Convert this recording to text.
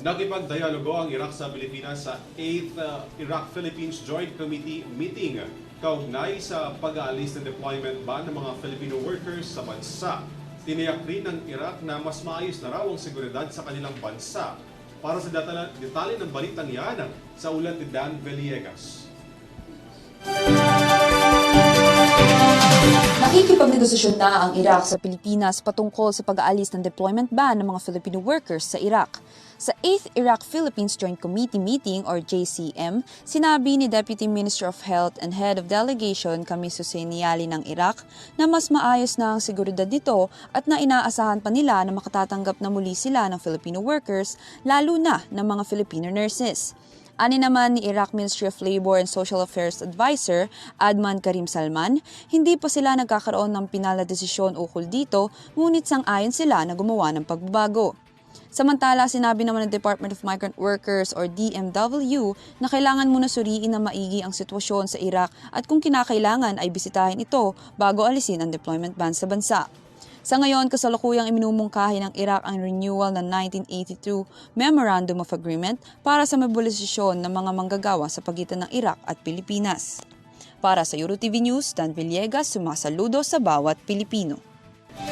Nakipagdialogo ang Iraq sa Pilipinas sa 8th Iraq-Philippines Joint Committee meeting kaugnay sa pag-aalis ng deployment ban ng mga Filipino workers sa bansa. Tiniyak rin ng Iraq na mas maayos na raw ang seguridad sa kanilang bansa. Para sa detalye ng balitang yan, sa ulat ni Dan Villegas. Nakikipagnegosasyon na ang Iraq sa Pilipinas patungkol sa pag-aalis ng deployment ban ng mga Filipino workers sa Iraq. Sa 8th Iraq-Philippines Joint Committee Meeting or JCM, sinabi ni Deputy Minister of Health and Head of Delegation Kamiso Seiniali ng Iraq na mas maayos na ang seguridad nito at na inaasahan pa nila na makatatanggap na muli sila ng Filipino workers, lalo na ng mga Filipino nurses. Ani naman ni Iraq Ministry of Labor and Social Affairs Advisor, Adman Karim Salman, hindi pa sila nagkakaroon ng pinal na desisyon ukol dito, ngunit sang-ayon sila na gumawa ng pagbabago. Samantala, sinabi naman ng Department of Migrant Workers or DMW na kailangan muna suriin na maigi ang sitwasyon sa Iraq at kung kinakailangan ay bisitahin ito bago alisin ang deployment ban sa bansa. Sa ngayon, kasalukuyang iminumungkahi ng Iraq ang renewal ng 1982 Memorandum of Agreement para sa mobilisasyon ng mga manggagawa sa pagitan ng Iraq at Pilipinas. Para sa EuroTV News, Dan Villegas, sumasaludo sa bawat Pilipino.